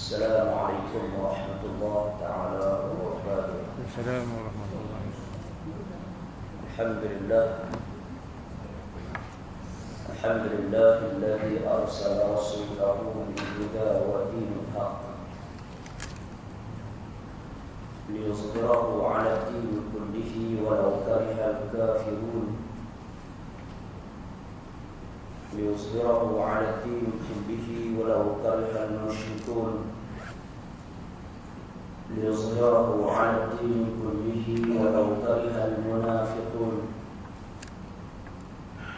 السلام عليكم ورحمة الله تعالى وبركاته. السلام ورحمة الله. الحمد لله الذي أرسل رسوله بالهدى ودين الحق ليظهره على الدين كله ولو كره الكافرون ليظهره على الدين كله ولو كره المشركون ليظهره على الدين كله ولو كره المنافقون.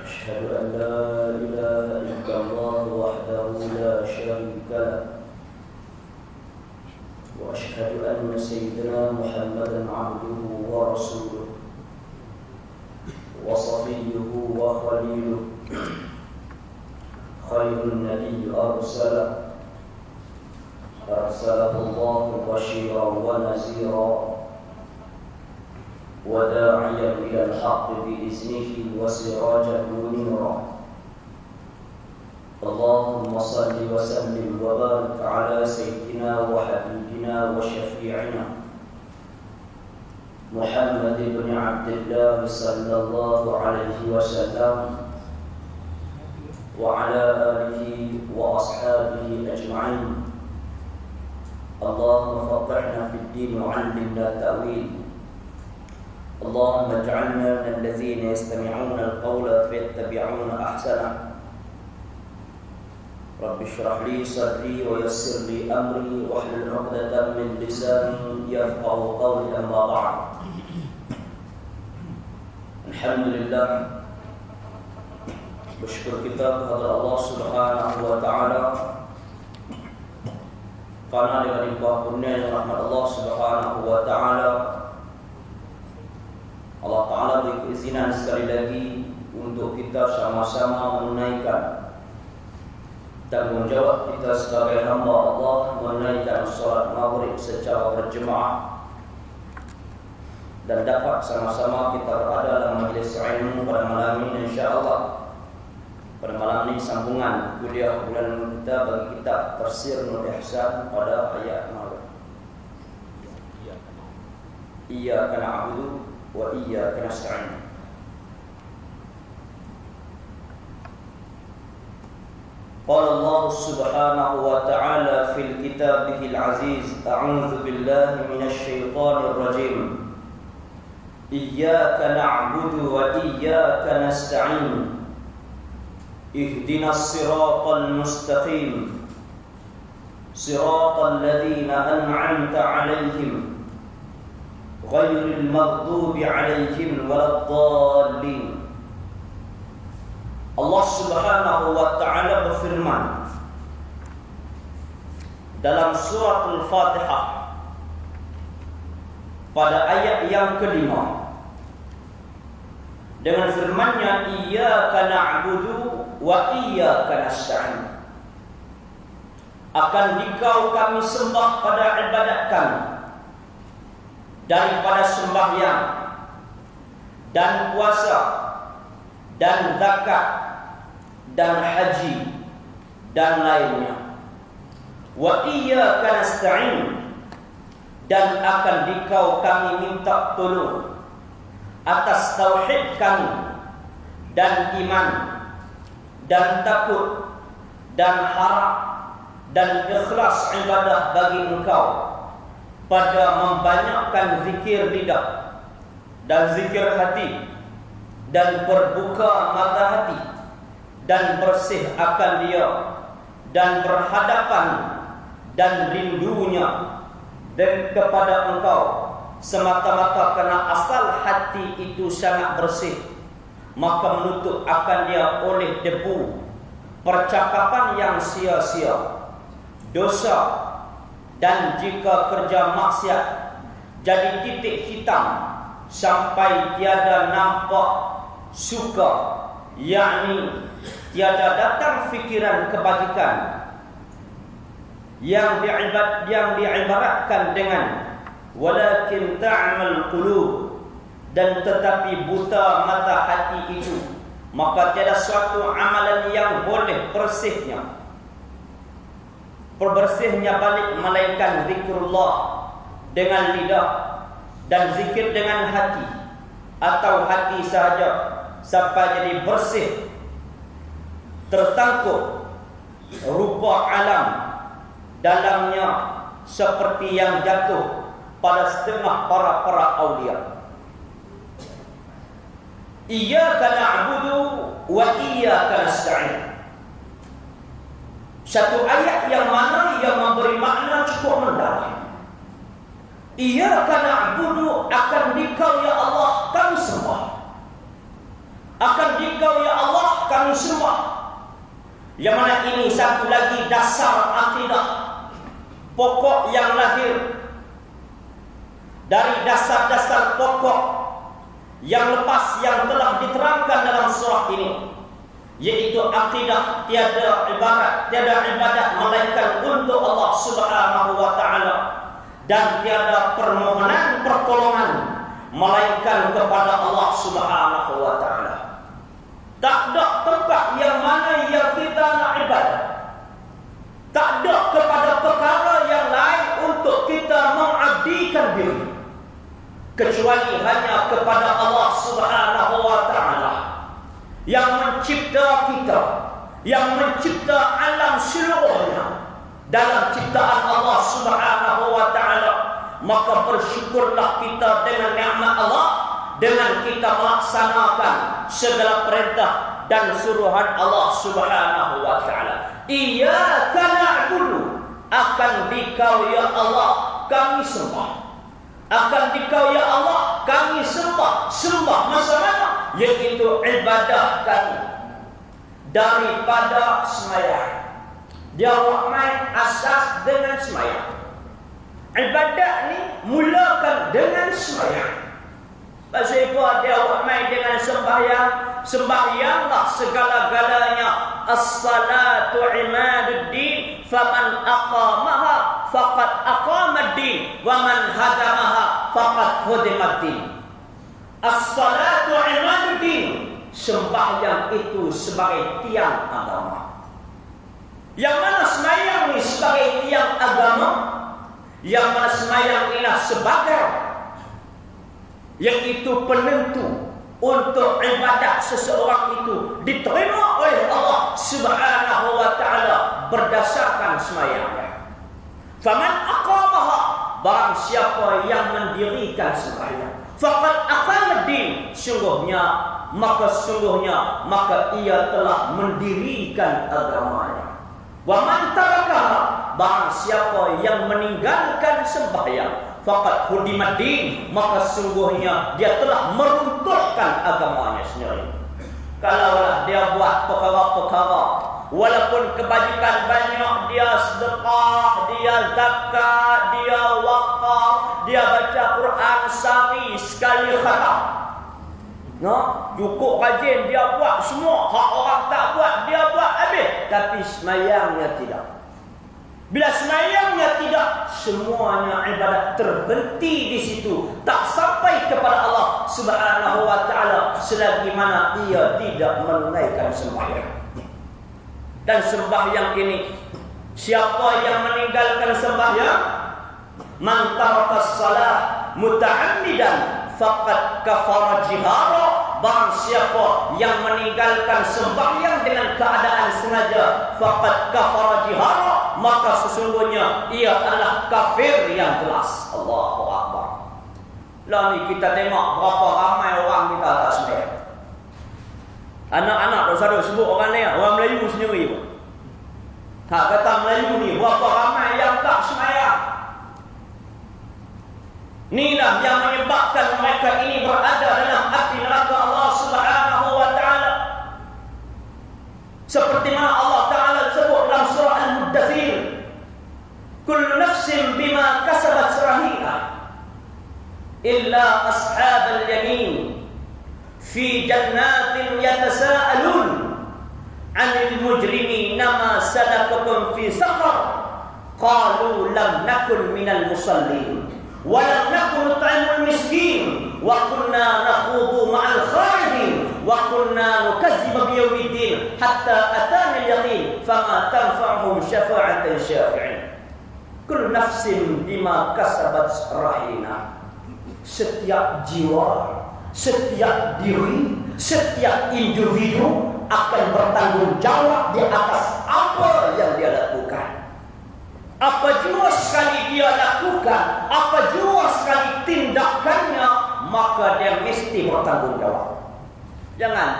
أشهد أن لا إله إلا الله وحده لا شريك له، وأشهد أن سيدنا محمدا عبده ورسوله وصفيه وخليله، خير النبي أرسله الله بشيرا ونذيرا وداعيا إلى الحق بإذنه وسراجا منيرا. اللهم صل وسلم وبارك على سيدنا وحبيبنا وشفيعنا محمد بن عبد الله صلى الله عليه وسلم وعلى آله وأصحابه أجمعين. اللهم فقهنا في الدين وعلمنا التأويل. اللهم اجعلنا من الذين يستمعون القول فيتبعون أحسنه. رب اشرح لي صدري ويسر لي أمري واحلل عقدة من لساني يفقهوا قولي. أما بعد، الحمد لله، bersyukur kita kepada Allah Subhanahu wa taala karena dengan limpah kurnia dan rahmat Allah Subhanahu wa taala, Allah taala beri keizinan sekali lagi untuk kita sama-sama menunaikan tanggungjawab kita sebagai hamba Allah, menunaikan salat maghrib secara berjemaah dan dapat sama-sama kita berada dalam majlis ilmu pada malam ini insya-Allah. Pada malam ini sambungan kuliah bulan kita bagi kitab Tafsir Nur Ihsan pada ayat malam. Iyyaka na'budu wa iyyaka nasta'in. Qala Allah Subhanahu wa ta'ala fil kitabihil aziz, a'udzu billahi minasy syaithanir rajim. Iyyaka na'budu wa iyyaka nasta'in. اهدنا الصراط المستقيم صراط الذين أنعمت عليهم غير المغضوب عليهم ولا الضالين. Allah Subhanahu wa taala berfirman dalam surah Al-Fatihah pada ayat yang kelima dengan firman-Nya, iyyaka na'budu wa iyyaka nasta'in. Akan dikau kami sembah pada ibadat kami, daripada sembahyang dan puasa dan zakat dan haji dan lainnya. Wa iyyaka nasta'in, dan akan dikau kami minta tolong atas tauhid kami dan iman dan takut dan harap dan ikhlas ibadah bagi Engkau pada membanyakkan zikir lidah dan zikir hati dan berbuka mata hati dan bersih akan Dia dan berhadapan dan rindunya dan kepada Engkau semata-mata kerana asal hati itu sangat bersih, maka menutup akan dia oleh debu percakapan yang sia-sia, dosa, dan jika kerja maksiat jadi titik hitam sampai tiada nampak suka, yakni tiada datang fikiran kebajikan yang diibaratkan dengan walakin ta'mal qulub, dan tetapi buta mata hati itu, maka tiada suatu amalan yang boleh bersihnya Perbersihnya balik melainkan zikrullah dengan lidah dan zikir dengan hati atau hati sahaja sampai jadi bersih, tertangkup rupa alam dalamnya seperti yang jatuh pada setengah para aulia. Iyyaka na'budu wa iyyaka nasta'in. Satu ayat yang mana yang memberi makna cukup mendalam. Iyyaka na'budu, akan Dikau ya Allah kami sembah. Akan Dikau ya Allah kami sembah. Yang mana ini satu lagi dasar akidah pokok yang lahir dari dasar-dasar pokok yang lepas yang telah diterangkan dalam surah ini, yaitu akidah tiada ibadat melainkan untuk Allah Subhanahu wa taala, dan tiada permohonan pertolongan melainkan kepada Allah Subhanahu wa taala. Tak ada tempat yang mana yang kita nak ibadat, tak ada kepada perkara yang lain untuk kita mengabdikan diri kecuali hanya kepada Allah Subhanahu wa taala yang mencipta kita, yang mencipta alam seluruhnya dalam ciptaan Allah Subhanahu wa taala. Maka bersyukurlah kita dengan nikmat Allah dengan kita melaksanakan segala perintah dan suruhan Allah Subhanahu wa taala. Iyyaka na'budu, akan Dikau ya Allah kami sembah. Akan Dikau ya Allah kami sembah. Sembah masa mana? Yaitu ibadah kami daripada sembahyang. Dia main asas dengan sembahyang. Ibadah ni mulakan dengan sembahyang. Pasal itu dia main dengan sembahyang. Sembahyanglah segala-galanya. As-salatu imaduddin, faman aqamaha faqad aqamaddin, wa man hadamaha faqad hudimaddin. As-salatu imaduddin, sembahyang itu sebagai tiang agama. Yang mana sembahyang ini sebagai tiang agama, yang mana sembahyang ini sebagai yang itu penentu untuk ibadat seseorang itu diterima oleh Allah Subhanahu wa taala berdasarkan sembahyangnya. Faman aqamaha, barang siapa yang mendirikan sembahyang, faqad aqamaddin, sungguhnya ia telah mendirikan agamanya. Wa man tarakaha, barang siapa yang meninggalkan sembahyang, faqad hudimaddin, maka sungguhnya dia telah meruntuhkan agamanya sendiri. Kalaulah dia buat perkara-perkara, walaupun kebajikan banyak, dia sedekah, dia zakat, dia wakaf, dia baca Quran sehari sekali khatam, cukup rajin dia buat semua, hak orang tak buat dia buat habis, tapi semayangnya tidak. Bila semayangnya tidak, semuanya ibadat terhenti di situ, tak sampai kepada Allah Subhanahu wa taala selagi mana ia tidak menunaikan sembahyang. Dan sembahyang ini, siapa yang meninggalkan sembahyang, man taraka shalah muta'ammidan faqad kafara jihara, barang siapa yang meninggalkan sembahyang dengan keadaan sengaja, faqad kafara jihara, maka sesungguhnya ia adalah kafir yang jelas. Allahu akbar. Lah ni kita tengok berapa ramai orang kita tak sembahyang. Anak-anak saudara sebut orang lain, orang Melayu sendiri pun. Tak kata Melayu ni berapa ramai yang tak sembahyang. Inilah yang menyebabkan mereka ini berada dalam api neraka Allah Subhanahu wa taala. Seperti mana Allah Taala sebut dalam surah Al-Muddathir, kullu nafsin bima kasabat rahina illa ashabal yamin fi jannatin yatasaalun 'anil mujrimina ma salakakum fi saqar qalu lam nakun minal musallin wa lam nakun nut'imul miskin wa kunna nakhudu ma'al khaidin wa kunna nukazzibu biyaumiddin hatta atana al-yaqin fama tanfa'uhum syafa'atan syafi'in. Kullu nafsin bima kasabat rahina. Setiap jiwa, setiap diri, setiap individu akan bertanggung jawab di atas apa yang dia lakukan. Apa jua sekali dia lakukan, apa jua sekali tindakannya, maka dia mesti bertanggung jawab. Jangan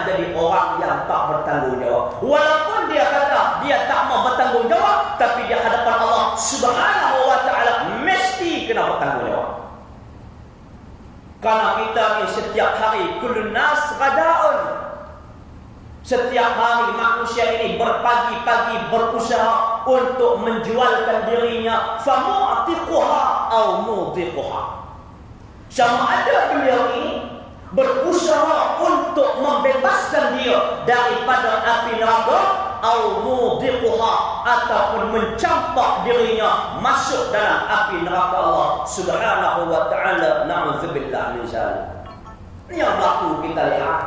jadi orang yang tak bertanggung jawab. Walaupun dia kata dia tak mau bertanggung jawab, tapi di hadapan Allah Subhanahu wa taala mesti kena bertanggung jawab. Karena kita ni setiap hari kullun nas ghadaun. Setiap hari manusia ini berpagi-pagi berusaha untuk menjualkan dirinya, famu'tiquha au mudiquha. Sama ada beliau ini berusaha untuk membebaskan dia daripada api neraka, au mudiquha, ataupun mencampak dirinya masuk dalam api neraka Allah Subhanahu wa taala. Na'udzubillah min zalik. Ini yang berlaku kita lihat.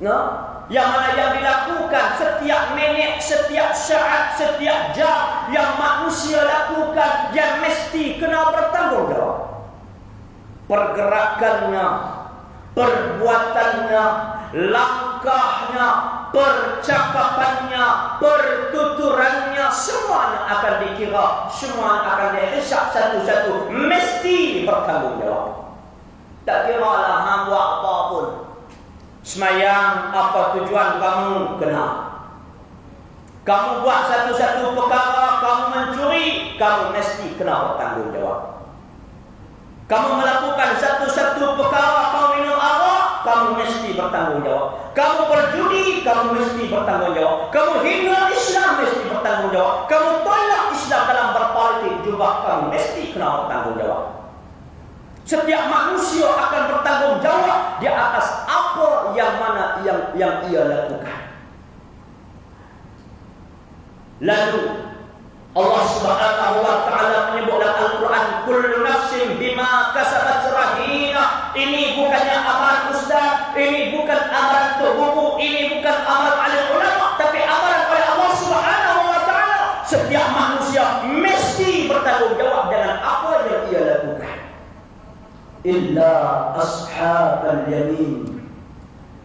Nah, yang mana yang dilakukan setiap minit, setiap saat, setiap jam yang manusia lakukan, yang mesti kena bertanggung jawab. Pergerakannya, perbuatannya, langkahnya, percakapannya, pertuturannya, semuanya akan dikira, semuanya akan dihisap satu-satu, mesti bertanggung jawab. Tak kira lah hang buat apa pun. Semayang, apa tujuan kamu, kena. Kamu buat satu-satu perkara, kamu mencuri, kamu mesti kena bertanggung jawab. Kamu melakukan satu-satu perkara, kamu minum arak, kamu mesti bertanggung jawab. Kamu berjudi, kamu mesti bertanggung jawab. Kamu hina Islam, mesti bertanggung jawab. Kamu tolak Islam dalam berpolitik juga, kamu mesti kena bertanggung jawab. Setiap manusia akan bertanggung jawab di atas apa yang mana yang ia lakukan. Lalu Allah Subhanahu wa taala menyebut dalam Al-Quran, kullu nafsin bima kasabat rahina. Ini bukannya amalan ustaz, ini bukan amalan guru, ini bukan amalan alim ulama, tapi amalan oleh Allah Subhanahu wa taala. Setiap manusia mesti bertanggung jawab dengan apa yang ia lakukan. Illa ashabal yamin,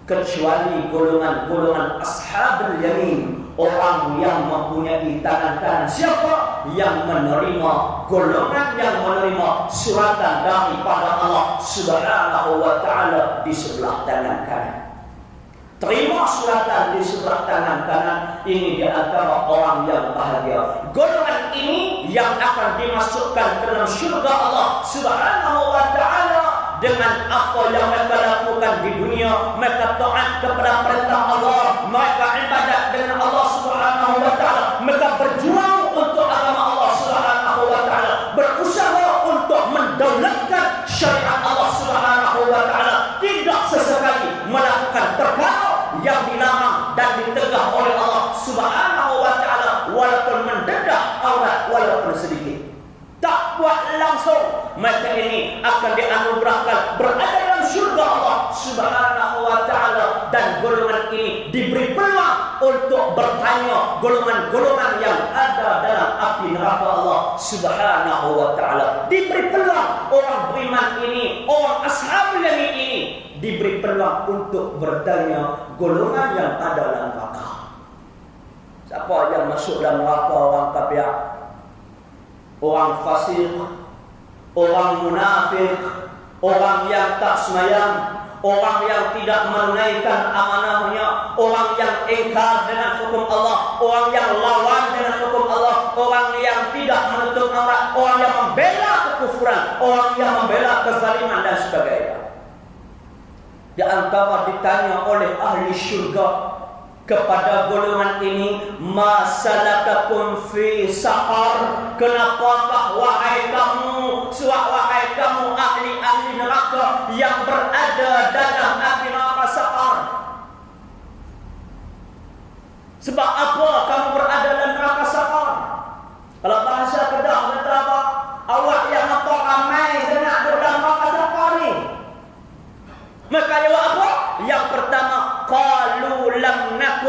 kecuali golongan-golongan ashabul yamin, orang yang mempunyai tangan kanan. Siapa yang menerima, golongan yang menerima suratan daripada Allah Subhanahu wa taala di sebelah tangan kanan. Terima suratan di sebelah tangan kanan, ini di antara orang yang bahagia. Golongan ini yang akan dimasukkan ke dalam syurga Allah Subhanahu wa taala dengan apa yang mereka lakukan di dunia. Mereka taat kepada perintah Allah, mereka ibadat dengan Allah Subhanahu wa taala, mereka berjuang untuk agama Allah Subhanahu wa taala, berusaha untuk mendaulatkan syariat Allah Subhanahu wa taala, tidak sesekali melakukan perkara yang dilarang dan ditegah oleh Allah Subhanahu wa taala, walaupun mendedah aurat walaupun sedikit. Tak buat langsung, mereka ini akan dianugerahkan berada dalam syurga Allah Subhanahu wa taala, dan golongan ini diberi peluang untuk bertanya golongan-golongan yang ada dalam api neraka Allah Subhanahu wa taala. Diberi peluang orang beriman ini, orang ashabul yamin ini diberi peluang untuk bertanya golongan yang ada dalam neraka. Siapa yang masuk dalam neraka? Orang kafir, orang fasik, orang munafik, orang yang tak semayang, orang yang tidak menunaikan amanahnya, orang yang ingkar dengan hukum Allah, orang yang lawan dengan hukum Allah, orang yang tidak menutup aurat, orang yang membela kekufuran, orang yang membela kezaliman dan sebagainya. Di antara ditanya oleh ahli syurga kepada golongan ini, masalakakum fi saqar, kenapakah wahai kamu ahli-ahli neraka yang berada dalam api neraka saqar? Sebab apa kamu berada dalam neraka saqar? Kalau bahasa Kedah kata apa? Awak yang apa ramai sangat dalam neraka saqar ni. Maka jawab apa? Ya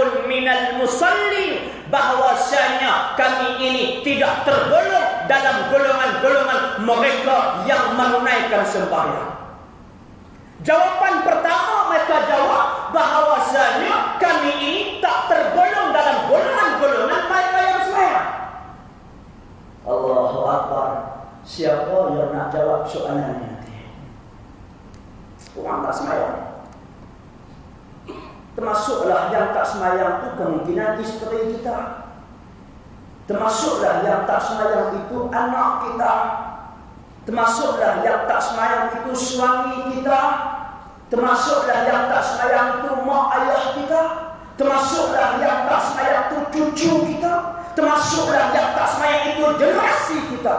nakun minal musallin, bahwasanya kami ini tidak tergolong dalam golongan-golongan mereka yang menunaikan sembahyang. Jawaban pertama mereka jawab bahwasanya kami ini tak tergolong dalam golongan-golongan mereka yang sembahyang. Allahu Akbar. Siapa yang nak jawab soalan nanti? Orang tak sembahyang. Termasuklah yang tak sembahyang itu kemungkinan isteri kita. Termasuklah yang tak sembahyang itu anak kita. Termasuklah yang tak sembahyang itu suami kita. Termasuklah yang tak sembahyang itu mak ayah kita. Termasuklah yang tak sembahyang itu cucu kita. Termasuklah yang tak sembahyang itu generasi kita.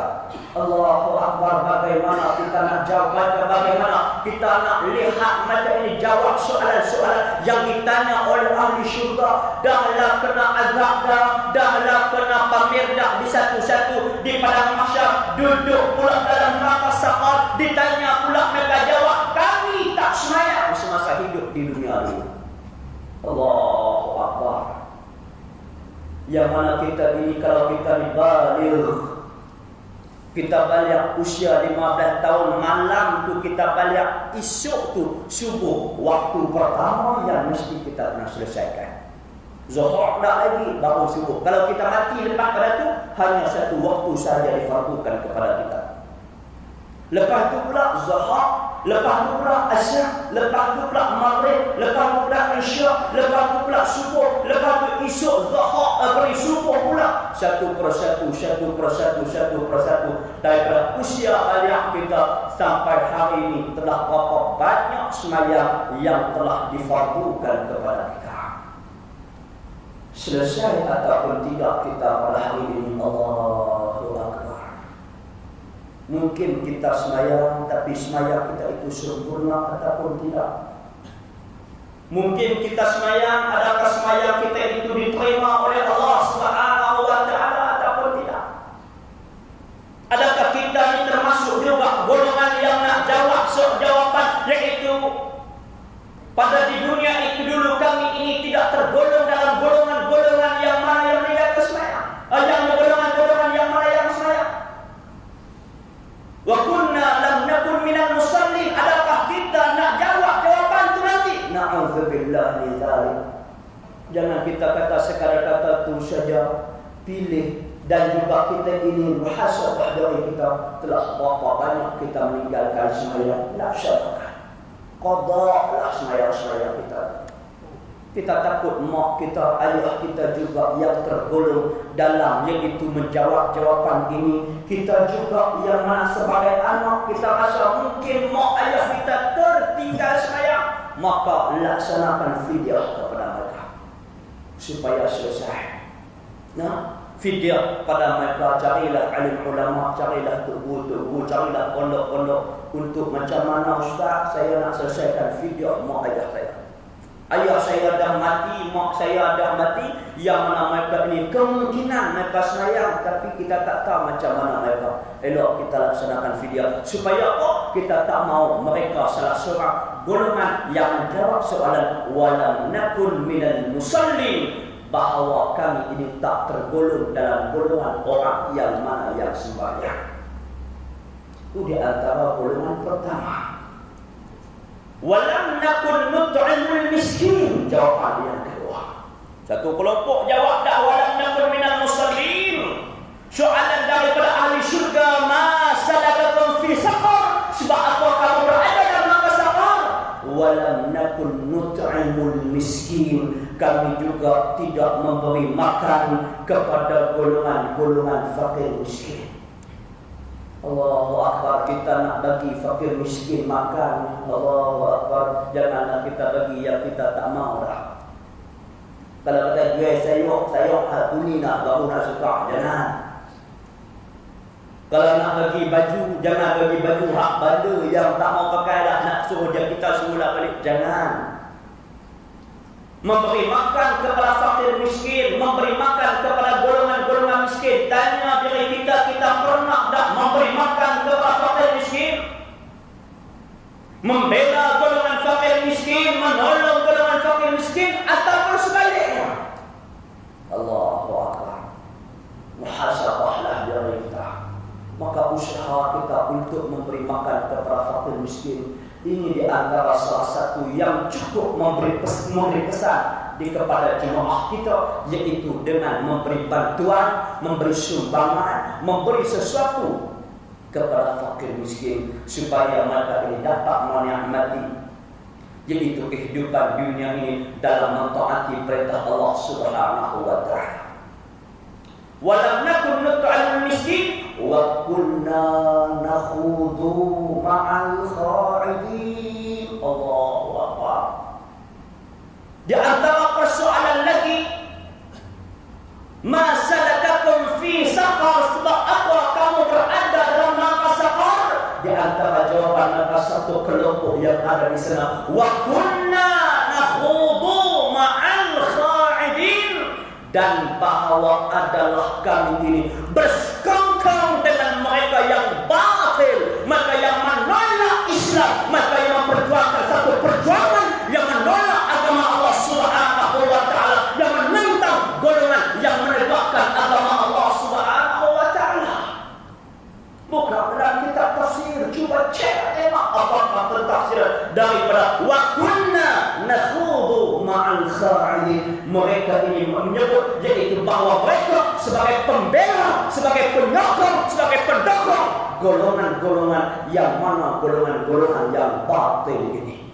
Allahu Akbar. Bagaimana kita nak jawab, bagaimana kita nak lihat macam ini jawab soalan-soalan yang ditanya oleh ahli syurga. Dahlah kena azab dahlah kena pamer dah di satu-satu di padang mahsyar, duduk pula dalam neraka sakar, ditanya pula mereka jawab kami tak sembahyang semasa hidup di dunia ini. Allahu Akbar. Yang mana kita ini kalau kita baligh, kita balik usia 15 tahun, malam tu kita balik, esok tu subuh, waktu pertama yang mesti kita kena selesaikan. Zuhur tak lagi, baru subuh. Kalau kita mati lepas pada tu, hanya satu waktu sahaja difardukan kepada kita. Lepas tu pula zuhur, lepas tu pula asar, lepas tu pula maghrib, lepas tu pula isya, lepas tu pula subuh, lepas tu esok zuhur, subuh pula. Satu persatu daripada usia balik kita sampai hari ini telah berapa banyak sembahyang yang telah difardukan kepada kita. Selesai ataupun tidak kita pada hari ini, Allahu Akbar. Mungkin kita sembahyang, tapi sembahyang kita itu sempurna ataupun tidak. Mungkin kita sembahyang, adakah sembahyang kita itu diterima oleh Allah Subhanahu wa taala ataupun tidak? Adakah kita ini termasuk juga golongan yang nak jawab jawaban, yaitu pada di dunia itu dulu kami ini tidak tergolong dalam golongan-golongan yang mana yang meninggalkan sembahyang, yang golongan-golongan yang mana yang sembahyang. Wa kunna lam nakun minal musallin. Adakah kita nak jawab jawapan itu nanti? Na'udzubillah min dzalik. Jangan kita kata sekadar kata tu saja, pilih. Dan juga kita ini muhasabah dari kita, telah berapa banyak kita meninggalkan sembahyang. La syaraka. Qada'lah sembahyang kita. Kita takut mak kita, ayah kita juga yang tergolong dalam iaitu menjawab jawapan ini. Kita juga yang mana sebagai anak kita rasa mungkin mak ayah kita tertinggal sembahyang, maka laksanakan fidyah kepada mereka supaya selesai. Nah, fidyah pada mereka, carilah alim ulama, carilah tubu-tubu, carilah pondok-pondok untuk macam mana ustaz saya nak selesaikan fidyah mak ayah saya. Ayah saya dah mati, mak saya dah mati, yang mana mereka ini kemungkinan mereka sembahyang, tapi kita tak tahu macam mana mereka. Elok kita laksanakan fidyah supaya kita tak mau mereka salah seorang golongan yang menjawab soalan walam nakun minal musallin, bahawa kami ini tak tergolong dalam golongan orang yang mana yang sembahyang. Itu di antara golongan pertama. Walam nakun nut'imul miskin, jawapan yang kedua. Satu kelompok jawab dah walam nakun minal musallin. Soalan daripada ahli syurga, ma salakakum fi saqar, sebab apa kamu berada dalam neraka saqar? Walam nakun nut'imul miskin, kami juga tidak memberi makan kepada golongan-golongan fakir miskin. Allahu Akbar. Kita nak bagi fakir miskin makan, Allahu Akbar. Janganlah kita bagi yang kita tak mau dah. Kalau kata jual sayur ini nak baru nak suka, jangan. Kalau nak bagi baju, jangan bagi baju hak benda yang tak mau pakai dah, nak suruh kita semula balik, jangan. Memberi makan kepada fakir miskin, memberi makan kepada golongan-golongan miskin. Tanya diri kita, kita pernah tak memberi makan kepada fakir miskin? Membela golongan fakir miskin, menolong golongan fakir miskin, ataupun sebaliknya? maka usaha kita untuk memberi makan kepada fakir miskin ini di antara salah satu yang cukup memberi kesan kepada jemaah kita, yaitu dengan memberi bantuan, memberi sumbangan, memberi sesuatu kepada fakir miskin supaya mereka ini dapat menikmati, yaitu kehidupan dunia ini dalam mentaati perintah Allah Subhanahu wa taala. Walam nakun nut'imul miskin wa kunna nakhudu ma'al kha'idin. Allahu akbar. Di antara persoalan lagi, ma salakakum fi saqar, sebab apa kamu berada dalam neraka saqar? Di antara jawaban mereka satu kelompok yang ada di sana, wa kunna nakhudu ma'al kha'idin, dan bahwa adalah kami ini bersekongkol dengan mereka yang batil, mereka yang menolak Islam, mereka yang memperjuangkan satu perjuangan yang menolak agama Allah Subhanahu wa taala, yang menentang golongan yang menegakkan agama Allah Subhanahu wa taala. Bukan dalam kitab tafsir, cuba cek apa tafsir daripada wa kunna nakhudu ma'al kha'idin. Mereka ini menyebut, yaitu bahwa mereka sebagai pembela, sebagai penyokong, sebagai pendukung golongan-golongan yang mana golongan-golongan yang batil ini.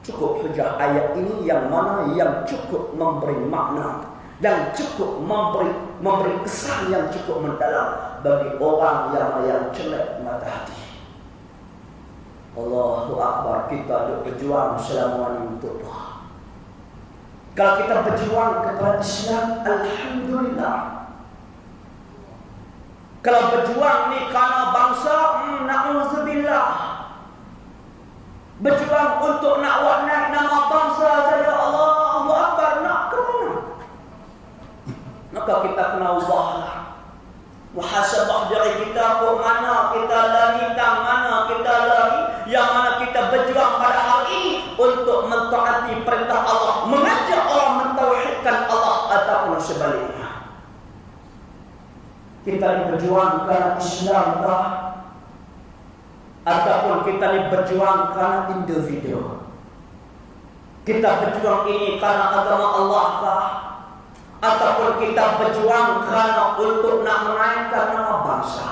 Cukup saja ayat ini yang mana yang cukup memberi makna, yang cukup memberi kesan yang cukup mendalam bagi orang yang jelek mata hati. Allahu Akbar. Kita berjuang selama ini untuk Allah. Kalau kita berjuang kepada Islam, alhamdulillah. Kalau berjuang ni kerana bangsa, na'udzubillah. Berjuang untuk nak naik nama bangsa saja, Allahu Akbar, nak ke mana? Maka kita kena ubahlah muhasabah diri kita, ke mana kita lari, tang mana kita lari, yang mana kita berjuang pada hari ini untuk mentaati perintah Allah, mengajak orang mentauhidkan Allah ataupun sebaliknya. Kita berjuang kerana Islam kah? Ataupun kita ni berjuang kerana individu? Kita berjuang ini kerana agama Allah kah? Ataupun kita berjuang kerana untuk nak menaikkan nama bangsa?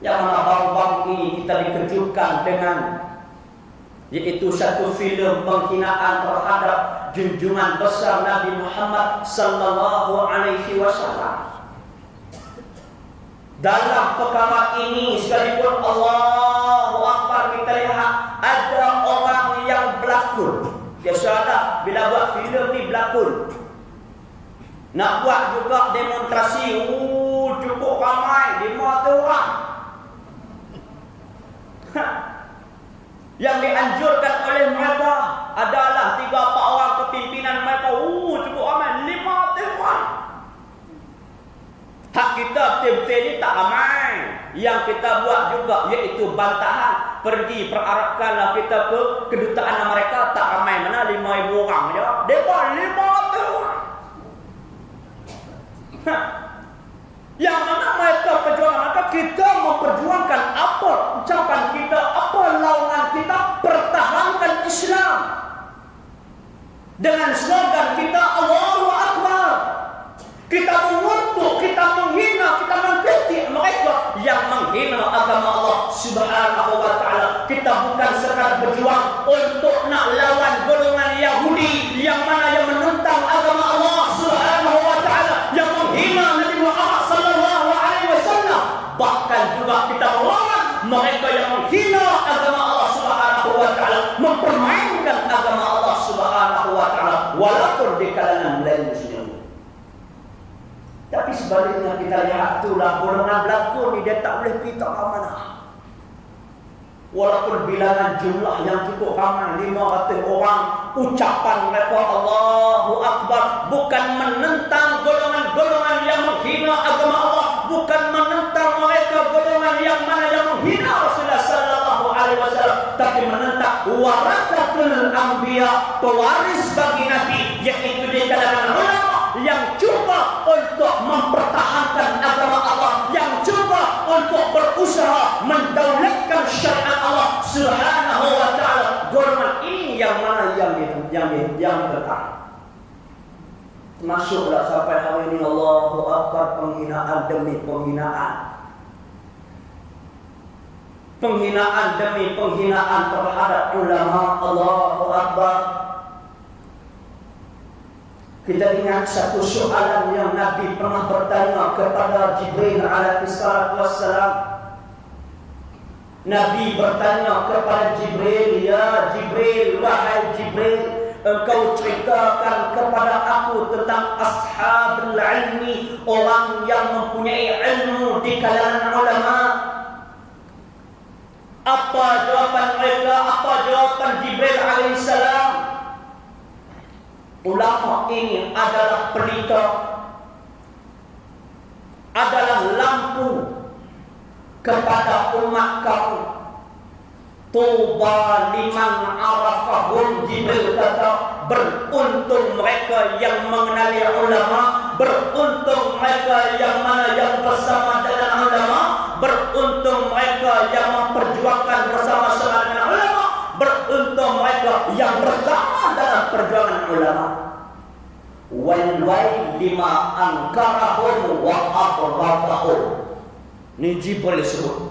Yang mana baru-baru ini kita dikejutkan dengan, yaitu satu filem penghinaan terhadap junjungan besar Nabi Muhammad sallallahu alaihi wasallam. Dalam perkara ini sekalipun Allahu Akbar, kita lihat ada orang yang berlakon. Biasalah bila buat filem ni berlakon, nak buat juga demonstrasi, cukup ramai 500 orang. Yang dianjurkan oleh mereka adalah 3-4 orang kepimpinan mereka, cukup ramai 500 orang. Hak kita betul-betul ni tak ramai. Yang kita buat juga iaitu bantahan. Pergi perharapkanlah kita ke kedutaan mereka, tak ramai mana 5,000 orang je. Mereka 500 orang. Yang mana mereka perjuangan, maka kita memperjuangkan apa ucapan kita, apa lawangan kita, pertahankan Islam dengan slogan kita Allahu Akbar. Kita mengutuk, kita menghina, kita mengkritik mereka yang menghina agama Allah Subhanahu wa taala. Kita bukan sekadar berjuang untuk nak lawan golongan Yahudi yang mana yang menentang agama Allah Subhanahu wa taala, yang menghina Nabi Muhammad sallallahu alaihi wasallam. Bahkan juga kita melawan mereka yang menghina agama Allah Subhanahu wa taala, mempermainkan agama Allah Subhanahu wa taala walaupun di kalangan lain muslim. Tapi sebaliknya kita lihat itulah golongan berlakon ni, dia tak boleh pergi tak ke mana. Walaupun bilangan jumlah yang cukup ramai 500 orang, ucapan mereka Allahu Akbar bukan menentang golongan-golongan yang menghina agama Allah, bukan menentang mereka golongan yang mana yang menghina Rasulullah sallallahu alaihi wasallam, tapi menentang warasatul anbiya, pewaris bagi nabi, yaitu di kalangan ulama yang cuba untuk mempertahankan agama Allah, yang cuba yang bertahan. Termasuklah sampai hari ini Allahu Akbar, penghinaan demi penghinaan. Penghinaan demi penghinaan terhadap ulama. Allahu Akbar. Kita ingat satu soalan yang Nabi pernah bertanya kepada Jibril alaihi salatu wassalam. Nabi bertanya kepada Jibril, "Ya Jibril, wahai Jibril, engkau ceritakan kepada aku tentang ashabul ilmi, orang yang mempunyai ilmu di kalangan ulama." Apa jawapan mereka? Apa jawapan Jibril alaihissalam? Ulama ini adalah pelita, adalah lampu kepada umat kamu. Tuba liman arafahum, Jibril kata, beruntung mereka yang mengenali ulama, beruntung mereka yang mana yang bersama dengan ulama, beruntung mereka yang memperjuangkan bersama-sama dengan ulama, beruntung mereka yang bersama dalam perjuangan ulama. Wal wail lima ankarahum wa abghadahum. Ini Jibril sebut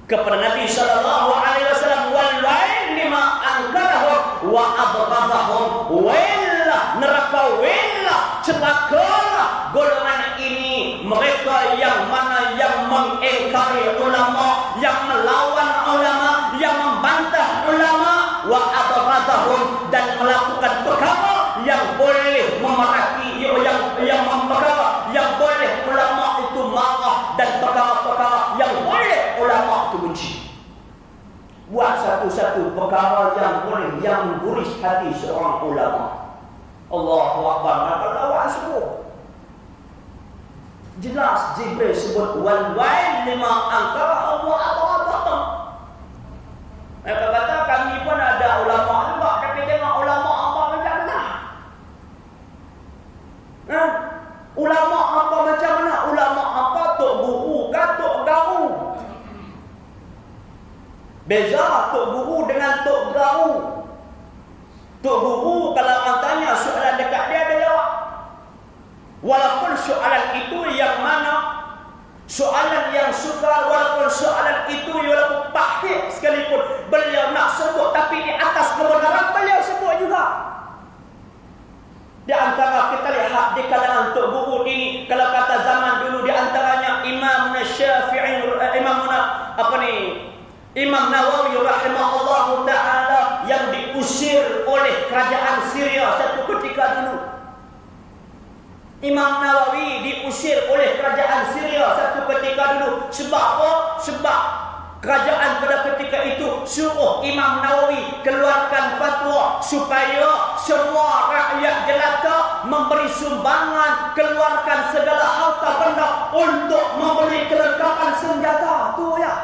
kepada Nabi sallallahu alaihi wasallam, wal wail lima ankarahum wa abghadahum. Wailah, neraka wailah, celakalah golongan ini, mereka yang mana yang mengingkari ulama, yang melawan ulama, yang membantah ulama, wa abghadahum, dan melakukan perkara yang boleh memarahi, yang perkara yang boleh ulama itu marah, dan perkara-perkara yang boleh ulama itu benci. Buat satu-satu perkara yang boleh, yang mengguris hati seorang ulama. Allahu Akbar. Lawan semua. Jelas Jibril sebut wal wail lima angkara wa abghadahum. Mereka kata kami pun ada ulama juga, tapi tengok ulama apa macam mana? Ulama apa macam mana? Ulama apa? Tok guru ke tok garu? Beza tok guru dengan tok garu. Tok guru kalau orang tanya soalan dekat dia, dia jawab. Walaupun soalan itu yang mana, soalan yang sukar, walaupun soalan itu walaupun pahit sekalipun beliau nak sebut, tapi di atas kebenaran beliau sebut juga. Di antara kita lihat di kalangan tok guru ini, kalau kata zaman dulu, di antaranya Imam Syafi'i, Imam Nawawi rahimahullahu ta'ala, yang diusir oleh kerajaan Syria satu ketika dulu. Imam Nawawi diusir oleh kerajaan Syria satu ketika dulu. Sebab apa? Sebab kerajaan pada ketika itu suruh Imam Nawawi keluarkan fatwa supaya semua rakyat jelata memberi sumbangan, keluarkan segala harta benda untuk membeli kelengkapan senjata. Tu ya.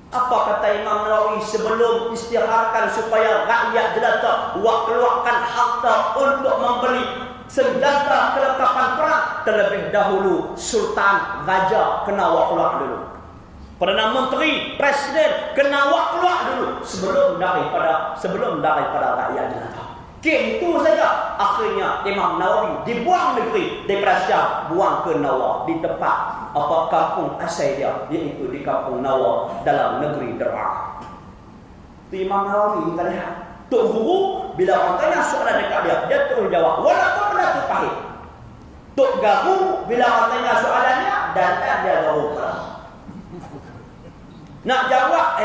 Apa kata Imam Nawawi sebelum istiharkan supaya rakyat jelata keluarkan harta untuk membeli senjata kelengkapan perang? Terlebih dahulu Sultan Raja kena keluar dulu, Perdana Menteri, Presiden kena keluar dulu sebelum daripada rakyat jelata. Itu saja. Akhirnya Imam Nawawi dibuang negeri daripada Syam, buang ke Nawa, di tempat kampung asal dia, iaitu di kampung Nawa dalam negeri Derak. Itu Imam Nawawi. Kita lihat tok guru bila orang tanya soalan dekat dia terus jawab walaupun benda tu pahit. Tok garu bila orang tanya soalannya, dan dia garu pula. Nak jawab,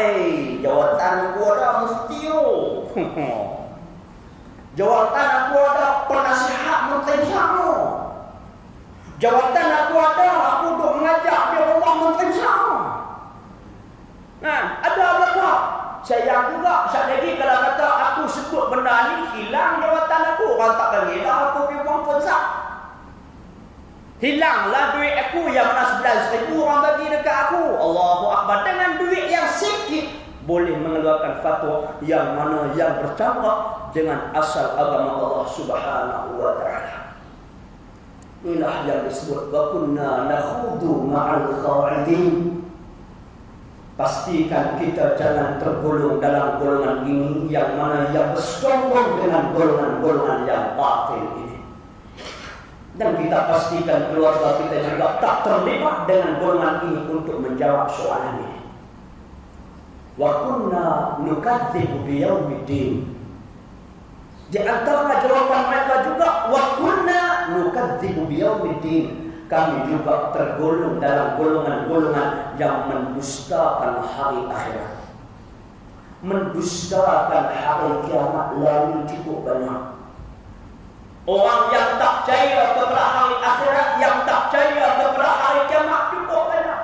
jawatan aku ada mufti jawatan aku ada penasihat menteri besar. Jawatan aku ada, aku duk mengajak dia orang menteri besar. Ada belakang. Saya juga, sekali lagi kalau kata aku sebut benda ni, hilang jawatan aku. Orang tak panggil lah aku pergi buang besar. Hilanglah duit aku yang mana 11,000 orang bagi dekat aku. Allahu Akbar. Dengan duit yang sikit boleh mengeluarkan fatwa yang mana yang bercanggah dengan asal agama Allah Subhanahu wa ta'ala. Inilah yang disebut wa kunna nakhudu ma'al khaw'idin. pastikan kita jangan tergolong dalam golongan ini yang mana yang bersekongkol dengan golongan-golongan yang batil ini. Dan kita pastikan keluarga kita juga tak terlibat dengan golongan ini untuk menjawab soalan ini. Wa kunna nukadzibu biyaumiddin. Di antara jawaban mereka juga wa kunna nukadzibu biyaumiddin. Kami juga tergolong dalam golongan-golongan yang mendustakan hari akhirat. Mendustakan hari kiamat lalu cukup banyak. Orang yang tak percaya kepada hari akhirat, yang tak percaya kepada hari kiamat cukup banyak.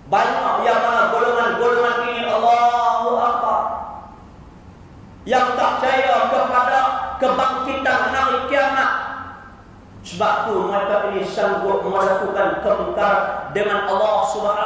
Banyak yang mana golongan-golongan ini Allahu Akbar, yang tak percaya kepada kebangkitan hari kiamat. Sebab tu mereka ini sanggup melakukan kemungkaran dengan Allah Subhanahu